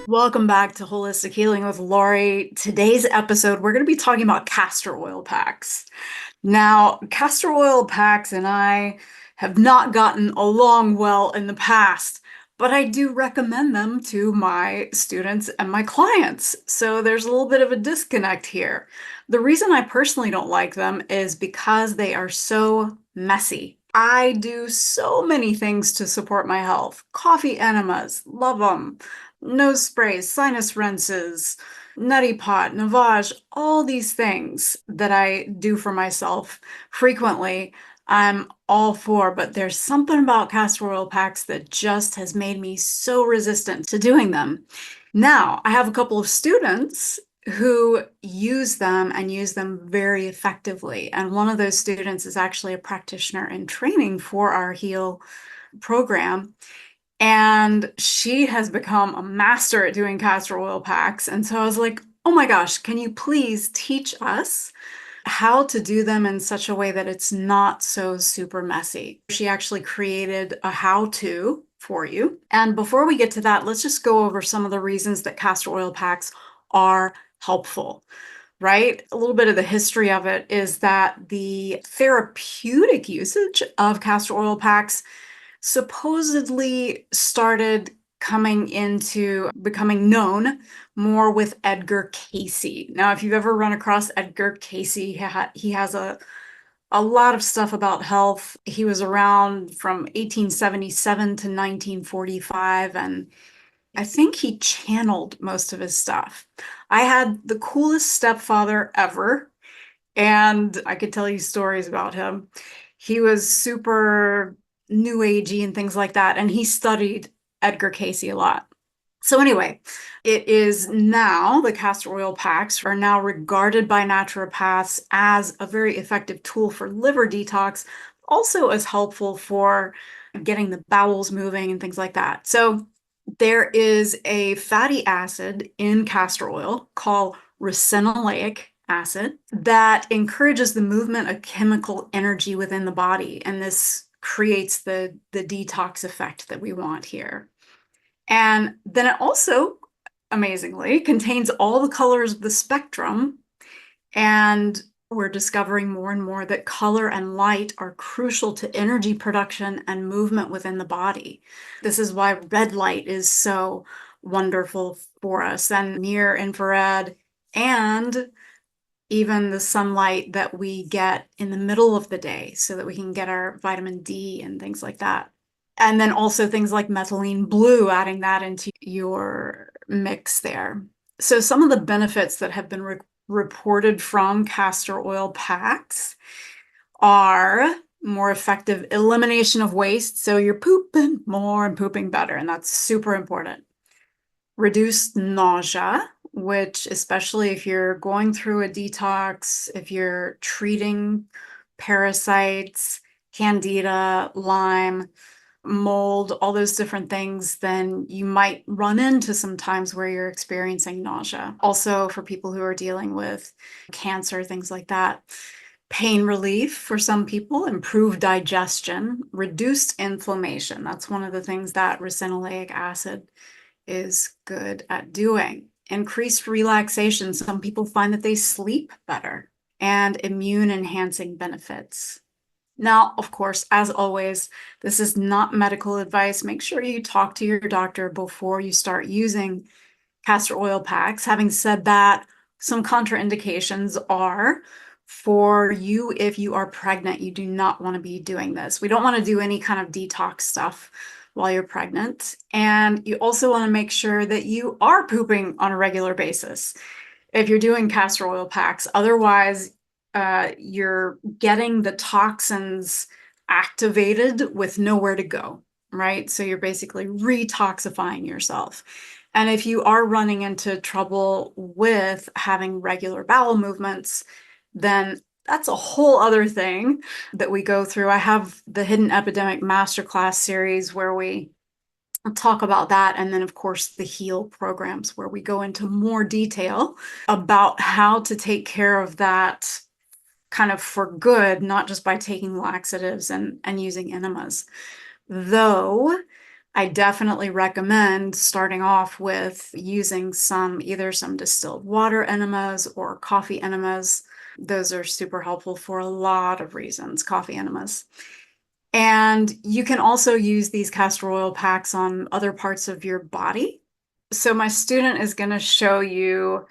Welcome back to Holistic Healing with Lori. Today's episode, we're going to be talking about castor oil packs. Now, castor oil packs and I have not gotten along well in the past, but I do recommend them to my students and my clients. So there's a little bit of a disconnect here. The reason I personally don't like them is because they are so messy. I do so many things to support my health. Coffee enemas, love them. Nose sprays, sinus rinses, neti pot, Navage, all these things that I do for myself frequently, I'm all for, but there's something about castor oil packs that just has made me so resistant to doing them. Now, I have a couple of students who use them and use them very effectively. And one of those students is actually a practitioner in training for our Heal program. And she has become a master at doing castor oil packs. And so I was like, oh my gosh, can you please teach us how to do them in such a way that it's not so super messy? She actually created a how-to for you. And before we get to that, let's just go over some of the reasons that castor oil packs are helpful. Right? A little bit of the history of it is that the therapeutic usage of castor oil packs supposedly started coming into becoming known more with Edgar Cayce. Now, if you've ever run across Edgar Cayce, he has a lot of stuff about health. He was around from 1877 to 1945, and I think he channeled most of his stuff. I had the coolest stepfather ever, and I could tell you stories about him. He was super new agey and things like that, and he studied Edgar Cayce a lot. So anyway, it is now the castor oil packs are now regarded by naturopaths as a very effective tool for liver detox, also as helpful for getting the bowels moving and things like that. So there is a fatty acid in castor oil called ricinoleic acid that encourages the movement of chemical energy within the body. And this creates the detox effect that we want here. And then it also, amazingly, contains all the colors of the spectrum. And we're discovering more and more that color and light are crucial to energy production and movement within the body. This is why red light is so wonderful for us, and near infrared, and even the sunlight that we get in the middle of the day so that we can get our vitamin D and things like that. And then also things like methylene blue, adding that into your mix there. So some of the benefits that have been reported from castor oil packs are more effective elimination of waste. So you're pooping more and pooping better, and that's super important. Reduced nausea, which especially if you're going through a detox, if you're treating parasites, candida, Lyme, mold, all those different things, then you might run into some times where you're experiencing nausea. Also, for people who are dealing with cancer, things like that. Pain relief for some people, improved digestion, reduced inflammation. That's one of the things that ricinoleic acid is good at doing. Increased relaxation. Some people find that they sleep better, and immune enhancing benefits. Now, of course, as always, this is not medical advice. Make sure you talk to your doctor before you start using castor oil packs. Having said that, some contraindications are for you if you are pregnant. You do not want to be doing this. We don't want to do any kind of detox stuff while you're pregnant. And you also want to make sure that you are pooping on a regular basis if you're doing castor oil packs. Otherwise, you're getting the toxins activated with nowhere to go, right? So you're basically retoxifying yourself. And if you are running into trouble with having regular bowel movements, then that's a whole other thing that we go through. I have the Hidden Epidemic Masterclass series where we talk about that. And then, of course, the Heal programs where we go into more detail about how to take care of that kind of for good, not just by taking laxatives and using enemas. Though I definitely recommend starting off with using either some distilled water enemas or coffee enemas. Those are super helpful for a lot of reasons, coffee enemas. And you can also use these castor oil packs on other parts of your body. So my student is going to show you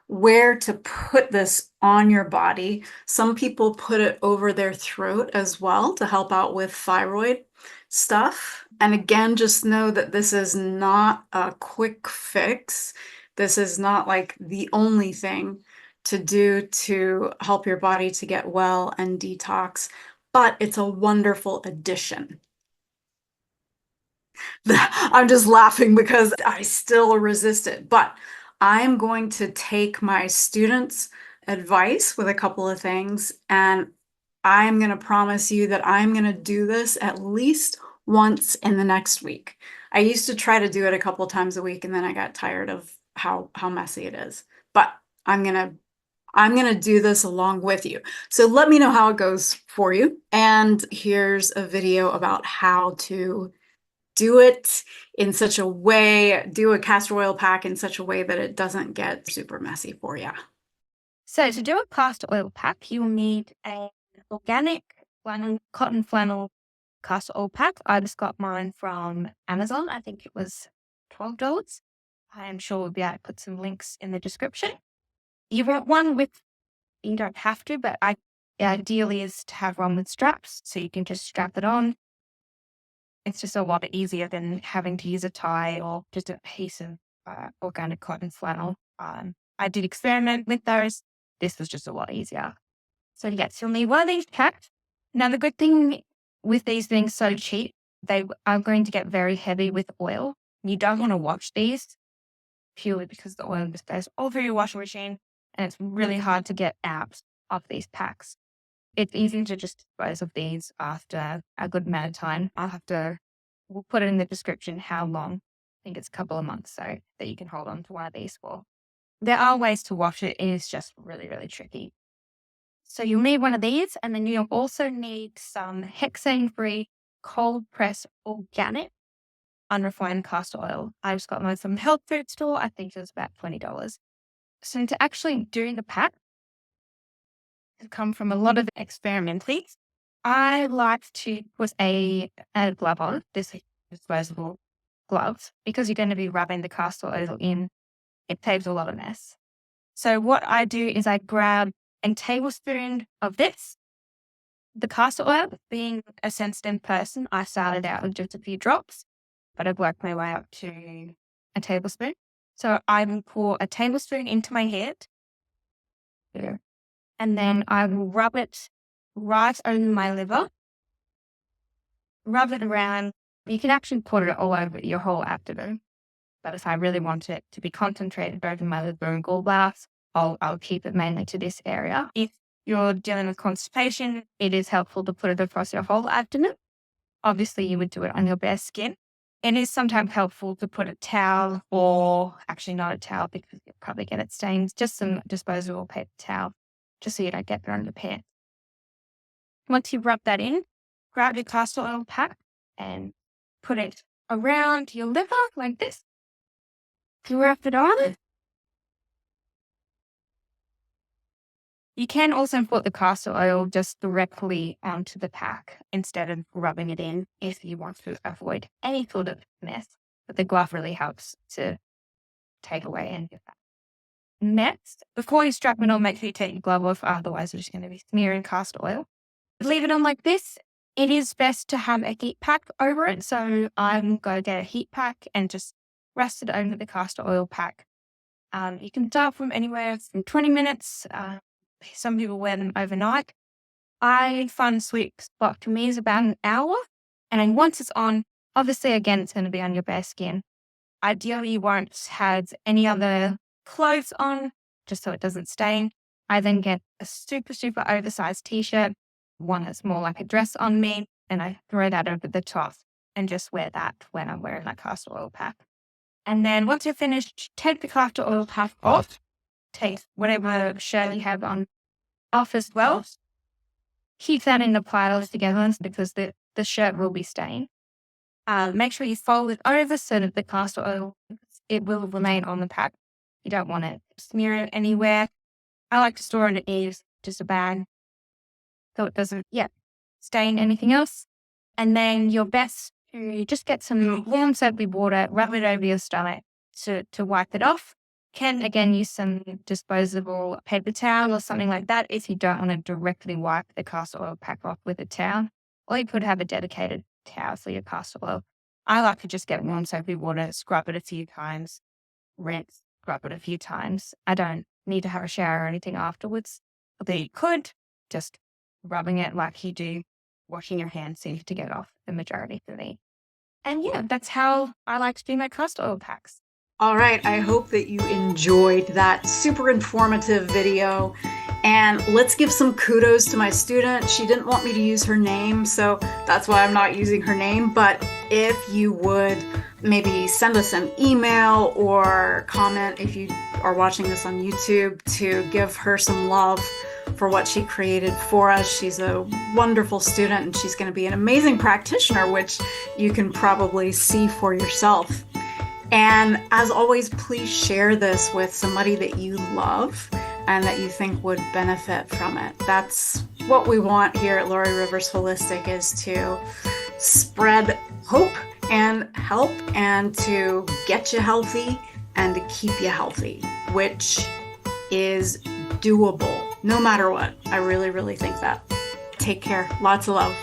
where to put this on your body. Some people put it over their throat as well to help out with thyroid stuff. And again, just know that this is not a quick fix. This is not like the only thing to do to help your body to get well and detox, but it's a wonderful addition. I'm just laughing because I still resist it, but I'm going to take my students' advice with a couple of things, and I'm going to promise you that I'm going to do this at least once in the next week. I used to try to do it a couple times a week, and then I got tired of how messy it is. But I'm gonna do this along with you. So let me know how it goes for you. And here's a video about how to do it in such a way, do a castor oil pack in such a way that it doesn't get super messy for you. So to do a castor oil pack, you'll need an organic cotton flannel castor oil pack. I just got mine from Amazon. I think it was $12. I am sure we'll be able to put some links in the description. You want one with, you don't have to, but ideally is to have one with straps, so you can just strap it on. It's just a lot easier than having to use a tie or just a piece of organic cotton flannel. I did experiment with those. This was just a lot easier. So yes, you'll need one of these packs. Now the good thing with these being so cheap, they are going to get very heavy with oil. You don't want to wash these purely because the oil just goes all through your washing machine and it's really hard to get out of these packs. It's easy to just dispose of these after a good amount of time. We'll put it in the description how long. I think it's a couple of months so that you can hold on to one of these for. There are ways to wash it. It is just really, really tricky. So you'll need one of these, and then you'll also need some hexane-free cold press organic unrefined castor oil. I just got mine from the health food store. I think it was about $20. So to actually do the pack, it's come from a lot of experimentally. I like to put a glove on, this disposable gloves, because you're going to be rubbing the castor oil in. It saves a lot of mess. So what I do is I grab a tablespoon of this. The castor oil, being a sensitive person, I started out with just a few drops, but I've worked my way up to a tablespoon. So I will pour a tablespoon into my head, and then I will rub it right over my liver, rub it around. You can actually put it all over your whole abdomen, but if I really want it to be concentrated over my liver and gallbladder, I'll keep it mainly to this area. If you're dealing with constipation, it is helpful to put it across your whole abdomen. Obviously, you would do it on your bare skin. It is sometimes helpful to put a towel, or actually not a towel because you'll probably get it stained, just some disposable paper towel, just so you don't get it on your pants. Once you rub that in, grab your castor oil pack and put it around your liver like this. Wrap it on. You can also put the castor oil just directly onto the pack instead of rubbing it in if you want to avoid any sort of mess. But the glove really helps to take away any of that. Next, before you strap it on, make sure you take your glove off, otherwise you're just going to be smearing castor oil. Leave it on like this. It is best to have a heat pack over it, so I'm going to get a heat pack and just rest it over the castor oil pack. You can start from anywhere from 20 minutes. Some people wear them overnight. I find the sweet spot to me is about an hour. And then once it's on, obviously, again, it's going to be on your bare skin. Ideally, you won't have any other clothes on, just so it doesn't stain. I then get a super, super oversized t-shirt, one that's more like a dress on me, and I throw that over the top and just wear that when I'm wearing my castor oil pack. And then once you're finished, take the castor oil pack off. Take whatever shirt you have on off as well. Keep that in the piles together because the shirt will be stained. Make sure you fold it over so that the castor oil, it will remain on the pack. You don't want to smear it anywhere. I like to store it in just a bag so it doesn't, stain anything else. And then you're best to just get some warm soapy water, rub it over your stomach to wipe it off. Can again use some disposable paper towel or something like that if you don't want to directly wipe the castor oil pack off with a towel. Or you could have a dedicated towel for your castor oil. I like to just get warm soapy water, scrub it a few times, rinse, scrub it a few times. I don't need to have a shower or anything afterwards. Although you could, just rubbing it like you do washing your hands seems to get off the majority for me. And that's how I like to do my castor oil packs. All right, I hope that you enjoyed that super informative video. And let's give some kudos to my student. She didn't want me to use her name, so that's why I'm not using her name. But if you would maybe send us an email or comment if you are watching this on YouTube to give her some love for what she created for us. She's a wonderful student and she's going to be an amazing practitioner, which you can probably see for yourself. And as always, please share this with somebody that you love and that you think would benefit from it. That's what we want here at Laurie Rivers Holistic, is to spread hope and help and to get you healthy and to keep you healthy, which is doable no matter what. I really, really think that. Take care. Lots of love.